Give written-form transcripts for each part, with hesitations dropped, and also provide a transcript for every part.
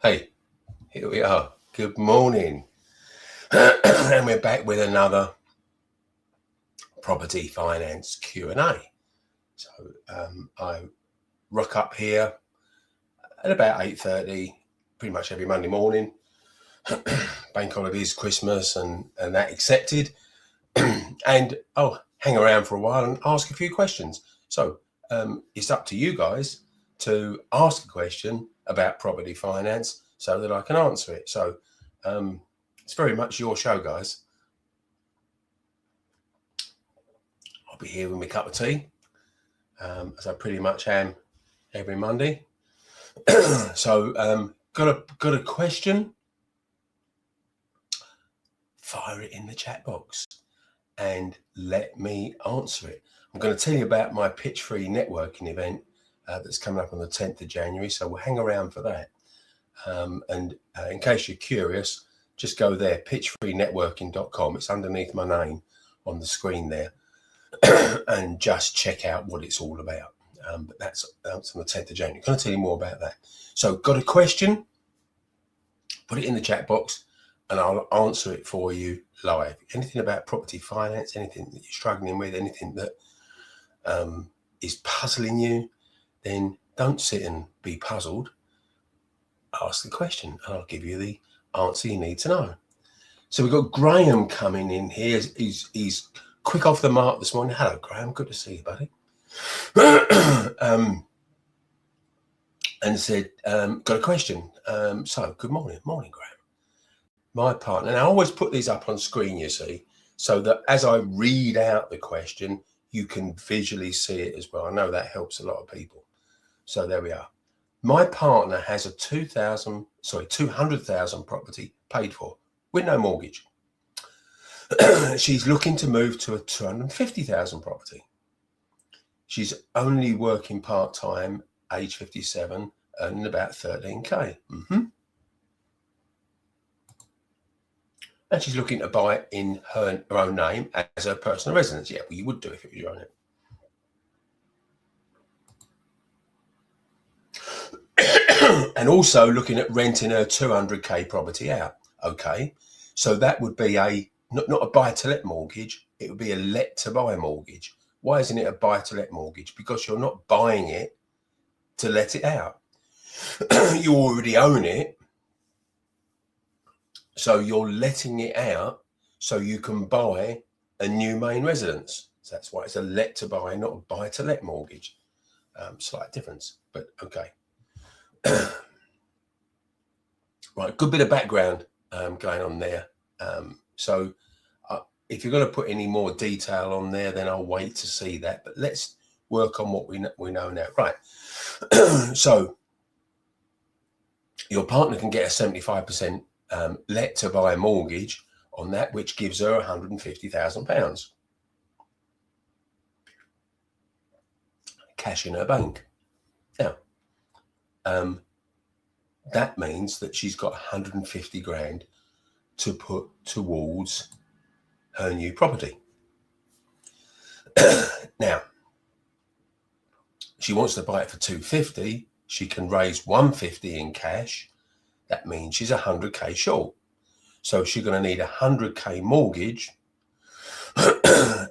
Hey, here we are. Good morning. And we're back with another property finance Q&A. So I rock up here at about 8:30, pretty much every Monday morning. Bank holidays, Christmas and that accepted. And I'll hang around for a while and ask a few questions. So it's up to you guys to ask a question about property finance so that I can answer it. So it's very much your show, guys. I'll be here with my cup of tea, as I pretty much am every Monday. So got a question? Fire it in the chat box and let me answer it. I'm going to tell you about my Pitch Free networking event that's coming up on the 10th of January. So we'll hang around for that. And in case you're curious, just go there, pitchfreenetworking.com. It's underneath my name on the screen there. And just check out what it's all about. But that's on the 10th of January. I'm going to tell you more about that. So got a question? Put it in the chat box and I'll answer it for you live. Anything about property finance, anything that you're struggling with, anything that is puzzling you, then don't sit and be puzzled. Ask the question and I'll give you the answer you need to know. So we've got Graham coming in here. He's quick off the mark this morning. Hello, Graham. Good to see you, buddy. And said, got a question. So good morning. Morning, Graham. My partner, and I always put these up on screen, you see, so that as I read out the question, you can visually see it as well. I know that helps a lot of people. So there we are. My partner has a 200,000 property paid for with no mortgage. She's looking to move to a 250,000 property. She's only working part-time, age 57, earning about 13K. And she's looking to buy it in her own name as her personal residence. Yeah, well, you would do if it was your own name. And also looking at renting her 200K property out. Okay, so that would be not a buy-to-let mortgage. It would be a let-to-buy mortgage. Why isn't it a buy-to-let mortgage? Because you're not buying it to let it out. You already own it. So you're letting it out so you can buy a new main residence. So that's why it's a let-to-buy, not a buy-to-let mortgage. Slight difference, but okay. Right, good bit of background going on there. So if you're going to put any more detail on there, then I'll wait to see that. But let's work on what we know now. Right. So your partner can get a 75% let-to-buy mortgage on that, which gives her £150,000 cash in her bank. Now, that means that she's got 150 grand to put towards her new property. Now, she wants to buy it for 250. She can raise 150 in cash. That means she's 100K short. So she's going to need 100K mortgage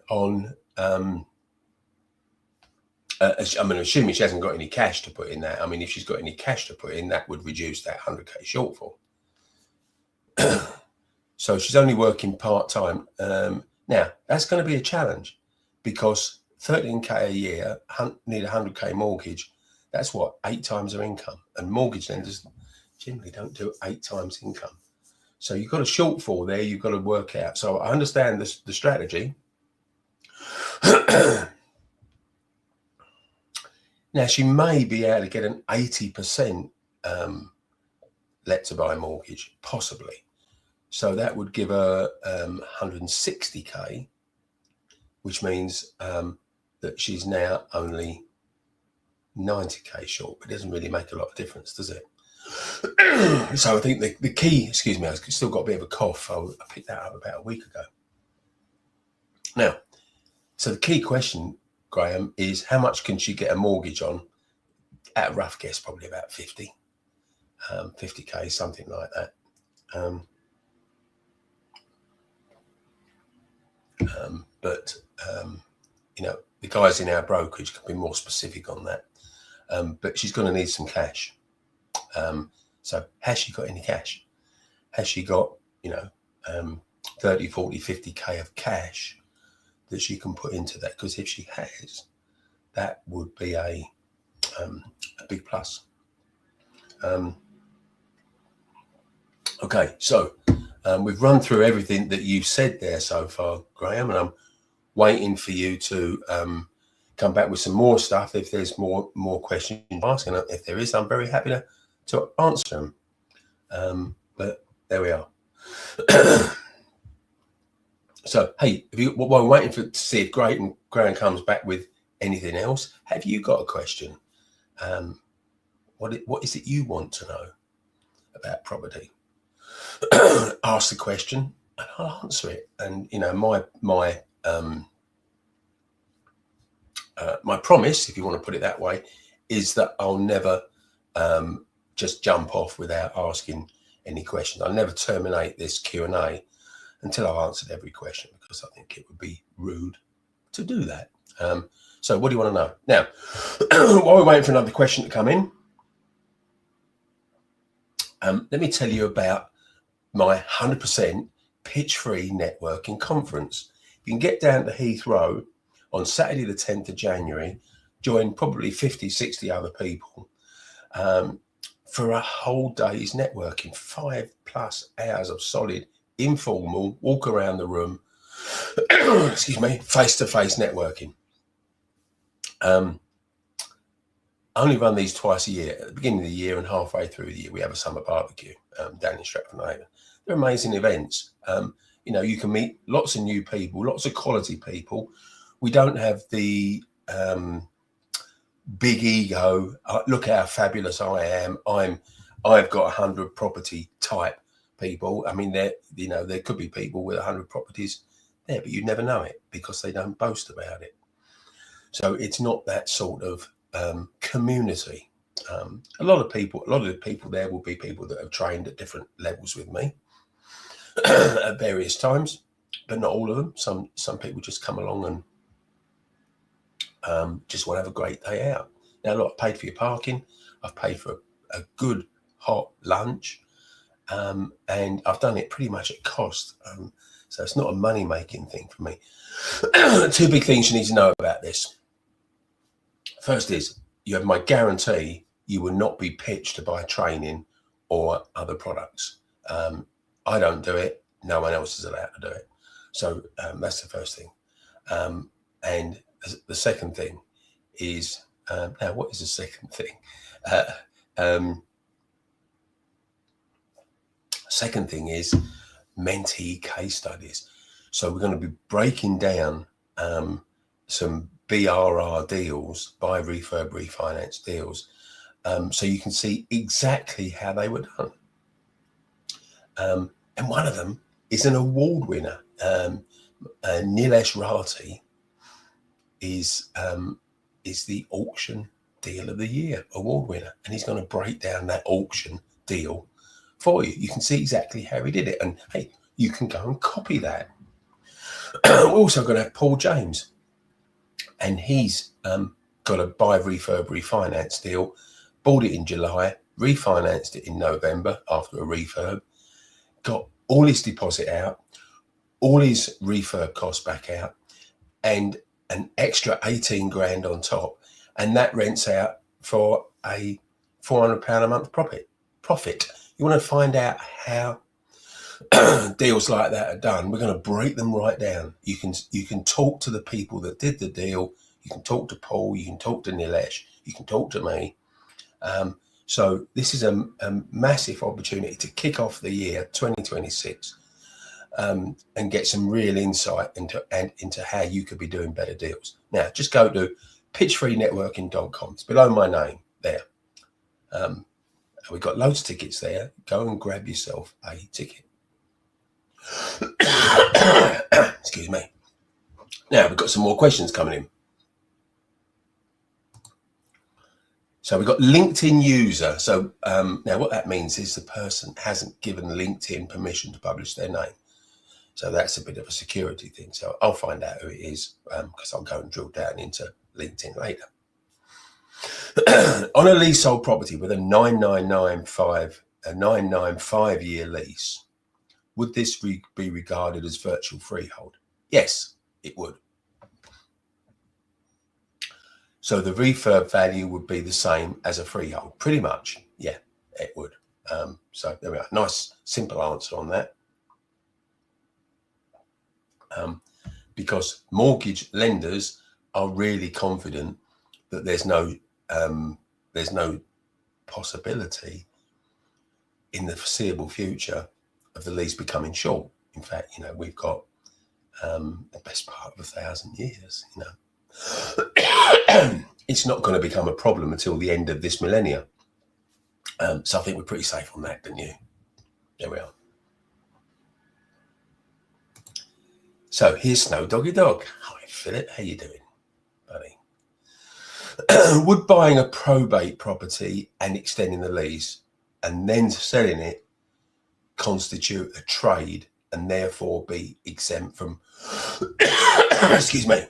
on, I'm assuming she hasn't got any cash to put in that. I mean, if she's got any cash to put in, that would reduce that 100K shortfall. So she's only working part-time. Now, that's going to be a challenge because 13K a year, need 100K mortgage. That's what, 8 times her income. And mortgage lenders generally don't do 8 times income. So you've got a shortfall there you've got to work out. So I understand the strategy. Now, she may be able to get an 80% let-to-buy mortgage, possibly. So that would give her 160K, which means that she's now only 90K short. But it doesn't really make a lot of difference, does it? So I think the key, excuse me, I've still got a bit of a cough. I picked that up about a week ago. Now, so the key question, Graham, is how much can she get a mortgage on? At a rough guess, probably about 50. 50k, something like that. But you know, the guys in our brokerage can be more specific on that. But she's going to need some cash. So has she got any cash? Has she got, you know, 30, 40, 50k of cash that she can put into that? Because if she has, that would be a big plus. Okay, so we've run through everything that you've said there so far, Graham, and I'm waiting for you to come back with some more stuff if there's more questions to ask, and if there is, I'm very happy to answer them. But there we are. So, hey, while we're waiting to see if Graham comes back with anything else, have you got a question? What is it you want to know about property? Ask the question and I'll answer it. And you know, my promise, if you want to put it that way, is that I'll never just jump off without asking any questions. I'll never terminate this Q&A until I've answered every question, because I think it would be rude to do that. So what do you want to know? Now, while we're waiting for another question to come in, let me tell you about my 100% pitch-free networking conference. You can get down to Heathrow on Saturday the 10th of January, join probably 50, 60 other people for a whole day's networking, 5+ hours of solid, informal, walk around the room, excuse me, face-to-face networking. I only run these twice a year, at the beginning of the year and halfway through the year. We have a summer barbecue down in Stratford-on-Avon. They're amazing events. You know, you can meet lots of new people, lots of quality people. We don't have the big ego. Look how fabulous I am. I've got 100 property type people. I mean, there could be people with 100 properties there, but you never know it because they don't boast about it. So it's not that sort of community. A lot of the people there will be people that have trained at different levels with me at various times, but not all of them. Some people just come along and just want to have a great day out. Now, look, I've paid for your parking. I've paid for a good hot lunch, and I've done it pretty much at cost. So it's not a money-making thing for me. Two big things you need to know about this. First is, you have my guarantee you will not be pitched to buy training or other products. I don't do it. No one else is allowed to do it. So that's the first thing. And the second thing is, now what is the second thing? Second thing is mentee case studies. So we're going to be breaking down some BRR deals, buy, refurb, refinance deals, so you can see exactly how they were done. And one of them is an award winner. Nilesh Rati is the auction deal of the year award winner, and he's going to break down that auction deal for you. You can see exactly how he did it, and hey, you can go and copy that. We're also going to have Paul James, and he's got a buy, refurb, refinance deal. Bought it in July, refinanced it in November after a refurb, got all his deposit out, all his refurb costs back out, and an extra 18 grand on top, and that rents out for a £400 a month profit. You want to find out how deals like that are done? We're going to break them right down. You can talk to the people that did the deal. You can talk to Paul. You can talk to Nilesh. You can talk to me. So this is a massive opportunity to kick off the year 2026 and get some real insight into how you could be doing better deals. Now, just go to pitchfreenetworking.com. It's below my name there. We've got loads of tickets there. Go and grab yourself a ticket. Excuse me. Now, we've got some more questions coming in. So we've got LinkedIn user. So now what that means is the person hasn't given LinkedIn permission to publish their name. So that's a bit of a security thing. So I'll find out who it is because I'll go and drill down into LinkedIn later. On a leasehold property with a 995-year lease, would this be regarded as virtual freehold? Yes, it would. So the refurb value would be the same as a freehold, pretty much. Yeah, it would. So there we are. Nice, simple answer on that. Because mortgage lenders are really confident that there's no possibility in the foreseeable future of the lease becoming short. In fact, we've got the best part of 1,000 years. It's not going to become a problem until the end of this millennia. So I think we're pretty safe on that, don't you? There we are. So here's Snow Doggy Dog. Hi, Philip. How you doing, buddy? Would buying a probate property and extending the lease and then selling it constitute a trade and therefore be exempt from, excuse me,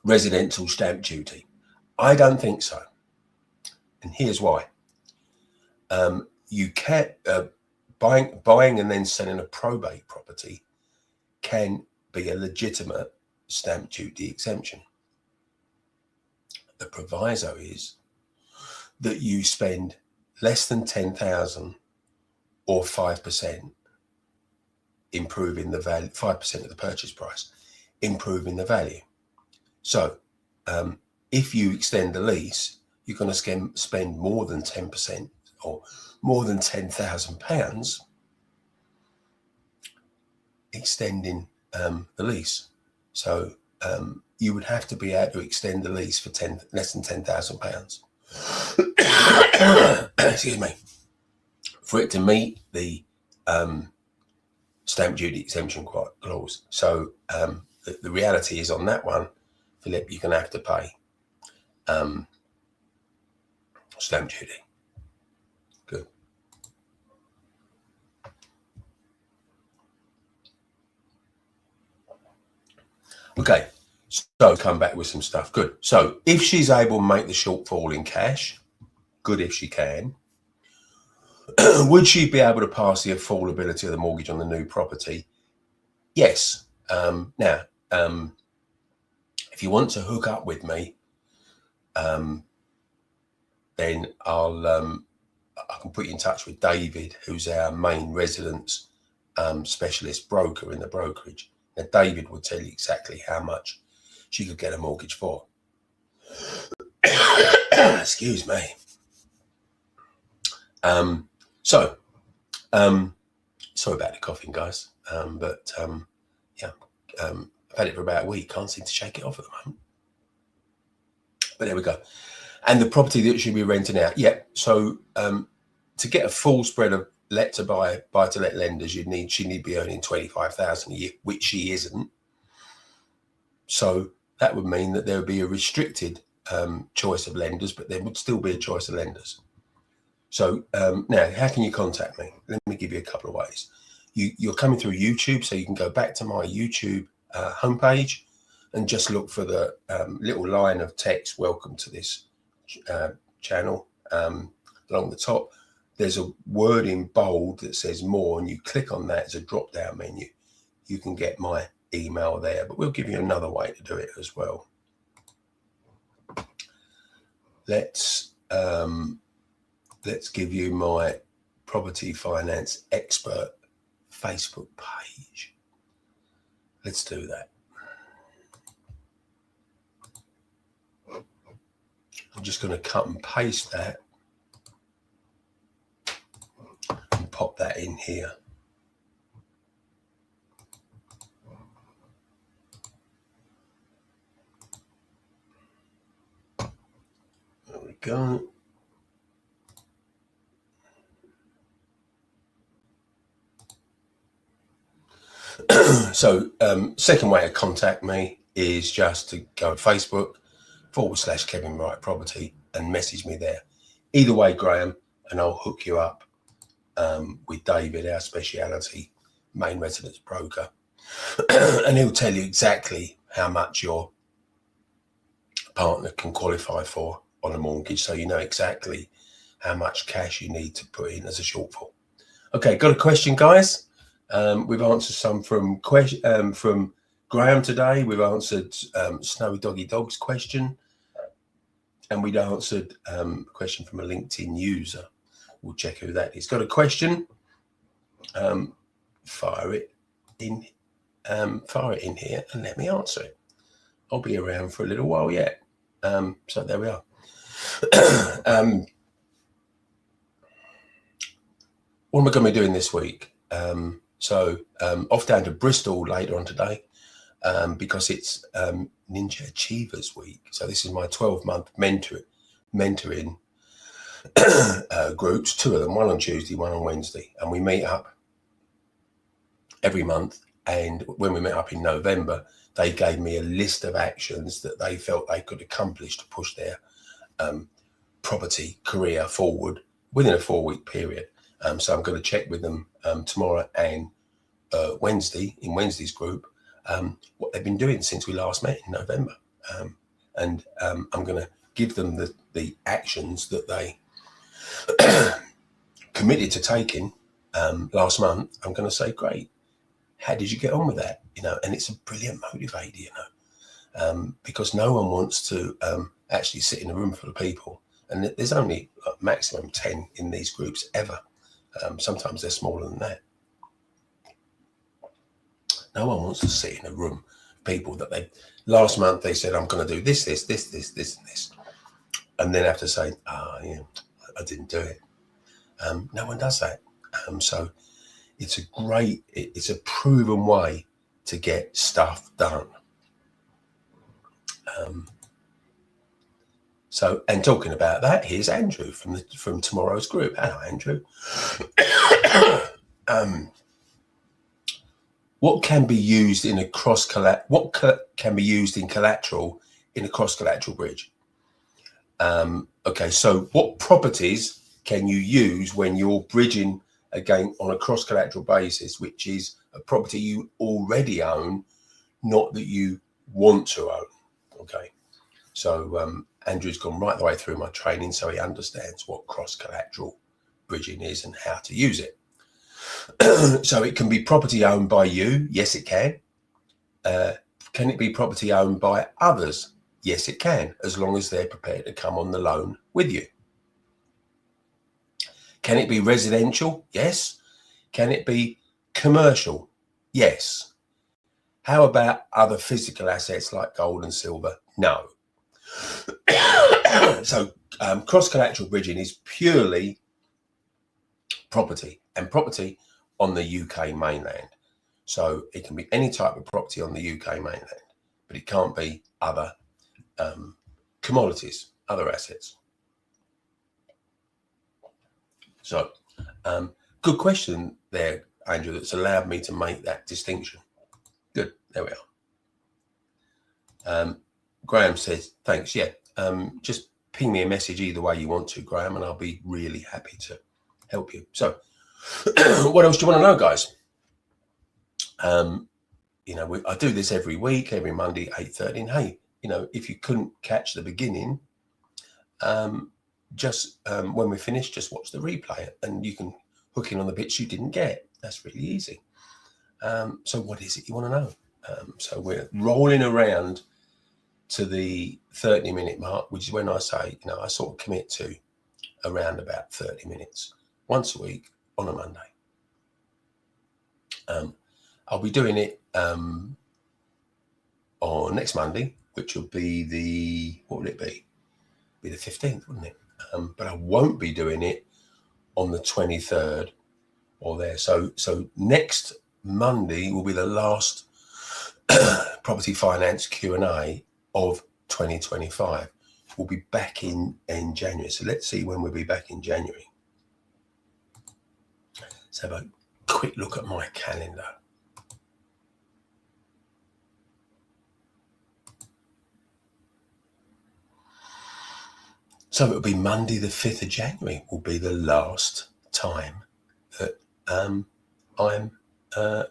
residential stamp duty? I don't think so. And here's why. You can't, buying and then selling a probate property can be a legitimate stamp duty exemption. The proviso is that you spend less than 10,000 or 5% improving the value, 5% of the purchase price, improving the value. So if you extend the lease, you're going to spend more than 10% or more than £10,000 extending the lease. So you would have to be able to extend the lease for less than £10,000. Excuse me. For it to meet the stamp duty exemption clause. So the reality is on that one, Philip, you're going to have to pay stamp duty. Good. Okay, so come back with some stuff. Good. So if she's able to make the shortfall in cash, good if she can. Would she be able to pass the affordability of the mortgage on the new property? Yes. Now, if you want to hook up with me, then I can put you in touch with David, who's our main residence specialist broker in the brokerage. Now, David will tell you exactly how much she could get a mortgage for. Excuse me. Sorry about the coughing, guys. Yeah, I've had it for about a week. Can't seem to shake it off at the moment. But there we go. And the property that she'll be renting out. Yeah. So to get a full spread of let to buy to let lenders, she need to be earning 25,000 a year, which she isn't. So that would mean that there would be a restricted choice of lenders, but there would still be a choice of lenders. So now, how can you contact me? Let me give you a couple of ways. You're coming through YouTube, so you can go back to my YouTube homepage and just look for the little line of text, welcome to this channel. Along the top, there's a word in bold that says more, and you click on that as a drop-down menu. You can get my email there, but we'll give you another way to do it as well. Let's give you my property finance expert Facebook page. Let's do that. I'm just going to cut and paste that and pop that in here. There we go. So second way to contact me is just to go on Facebook /Kevin Wright Property and message me there. Either way, Graham, and I'll hook you up with David, our speciality main residence broker, and he'll tell you exactly how much your partner can qualify for on a mortgage, so you know exactly how much cash you need to put in as a shortfall. Okay, got a question, guys? We've answered some from Graham today. We've answered Snowy Doggy Dog's question, and we'd answered a question from a LinkedIn user. We'll check who that is. Got a question? Fire it in here and let me answer it. I'll be around for a little while yet. So there we are. What am I going to be doing this week? Off down to Bristol later on today, because it's Ninja Achievers Week. So this is my 12-month mentoring groups, 2 of them, one on Tuesday, one on Wednesday, and we meet up every month. And when we met up in November, they gave me a list of actions that they felt they could accomplish to push their property career forward within a 4-week period. So I'm going to check with them tomorrow and Wednesday, in Wednesday's group, what they've been doing since we last met in November. I'm going to give them the actions that they committed to taking last month. I'm going to say, great, how did you get on with that? And it's a brilliant motivator, because no one wants to actually sit in a room full of people. And there's only maximum 10 in these groups ever. Sometimes they're smaller than that. No one wants to sit in a room of people that last month they said, I'm going to do this, and this. And then have to say, yeah, I didn't do it. No one does that. So it's a proven way to get stuff done. And talking about that, here's Andrew from tomorrow's group. Hello, Andrew. What can be used in collateral in a cross-collateral bridge? Okay, so what properties can you use when you're bridging again on a cross-collateral basis, which is a property you already own, not that you want to own? Okay, so Andrew's gone right the way through my training, so he understands what cross-collateral bridging is and how to use it. So it can be property owned by you. Yes, it can. Can it be property owned by others? Yes, it can, as long as they're prepared to come on the loan with you. Can it be residential? Yes. Can it be commercial? Yes. How about other physical assets like gold and silver? No. So cross-collateral bridging is purely property, and property on the UK mainland. So it can be any type of property on the UK mainland, but it can't be other commodities, other assets. So good question there, Andrew, that's allowed me to make that distinction. Good, there we are. Graham says, thanks. Yeah, just ping me a message either way you want to, Graham, and I'll be really happy to help you. So what else do you want to know, guys? I do this every week, every Monday, 8:30. And hey, if you couldn't catch the beginning, just when we finish, just watch the replay and you can hook in on the bits you didn't get. That's really easy. So what is it you want to know? So we're rolling around to the 30-minute mark, which is when I say, I sort of commit to around about 30 minutes once a week on a Monday. I'll be doing it on next Monday, which will be what would it be? Be the 15th, wouldn't it? But I won't be doing it on the 23rd or there. So next Monday will be the last property finance Q&A of 2025. We'll be back in January. So let's see when we'll be back in January. Let's have a quick look at my calendar. So it'll be Monday the 5th of January will be the last time that I'm,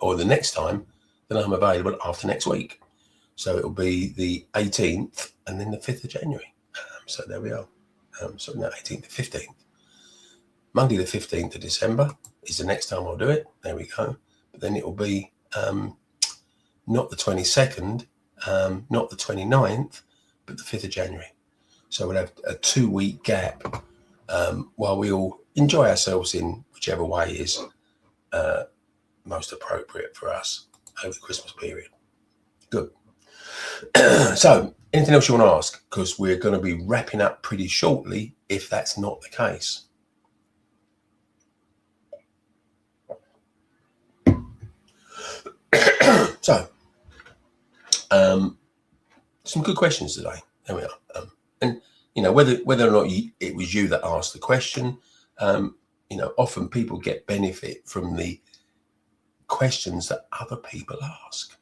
or the next time that I'm available after next week. So it'll be the 18th and then the 5th of January. So there we are. So no, 18th to 15th. Monday the 15th of December is the next time I'll do it. There we go. But then it will be not the 22nd, not the 29th, but the 5th of January. So we'll have a 2-week gap while we all enjoy ourselves in whichever way is most appropriate for us over the Christmas period. Good. So, anything else you want to ask? Because we're going to be wrapping up pretty shortly if that's not the case. So, some good questions today. There we are. And, you know, whether or not it was you that asked the question, you know, often people get benefit from the questions that other people ask.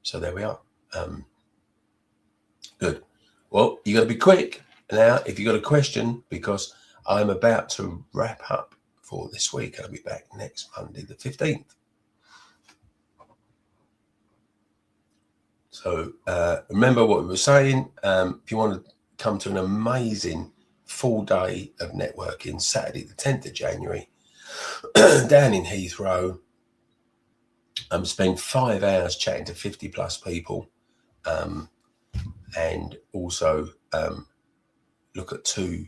So there we are. Good. Well, you got to be quick now if you got a question, because I'm about to wrap up for this week. I'll be back next Monday, the 15th. So remember what we were saying. If you want to come to an amazing full day of networking, Saturday, the 10th of January, down in Heathrow, spend 5 hours chatting to 50 plus people. And also look at 2,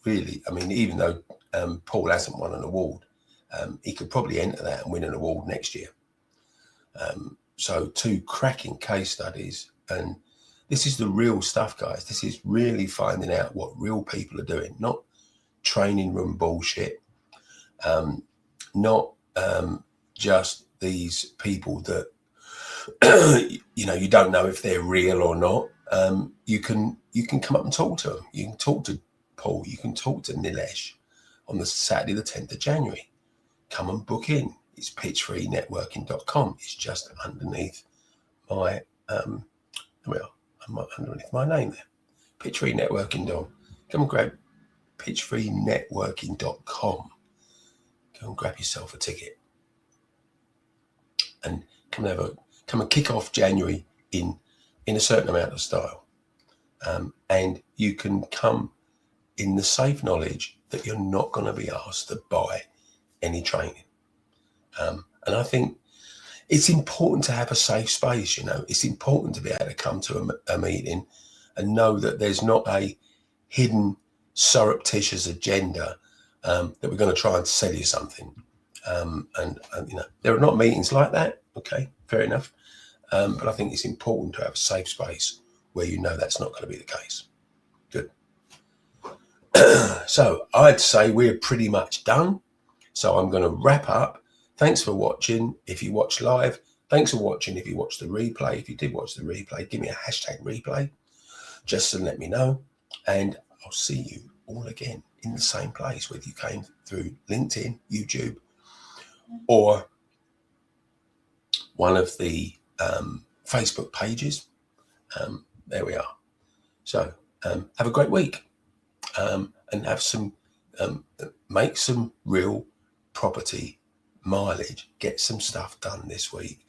really, I mean, even though Paul hasn't won an award, he could probably enter that and win an award next year. So 2 cracking case studies. And this is the real stuff, guys. This is really finding out what real people are doing, not training room bullshit, not just these people that, you know, you don't know if they're real or not. You can come up and talk to them. You can talk to Paul. You can talk to Nilesh on the Saturday, the 10th of January. Come and book in. It's pitchfreenetworking.com. It's just underneath my underneath my name there. Pitchfreenetworking.com. Come and grab pitchfreenetworking.com. Go and grab yourself a ticket and come and kick off January in a certain amount of style. And you can come in the safe knowledge that you're not going to be asked to buy any training. And I think it's important to have a safe space, you know. It's important to be able to come to a meeting and know that there's not a hidden surreptitious agenda that we're going to try and sell you something. And you know, there are not meetings like that. Okay, fair enough. But I think it's important to have a safe space where you know that's not going to be the case. Good. So I'd say we're pretty much done. So I'm going to wrap up. Thanks for watching. If you watch live, thanks for watching. If you watch the replay, if you did watch the replay, give me a hashtag replay just to let me know. And I'll see you all again in the same place, whether you came through LinkedIn, YouTube, or one of the Facebook pages. There we are. So have a great week and have some, make some real property mileage, get some stuff done this week,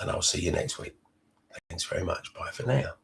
and I'll see you next week. Thanks very much. Bye for now.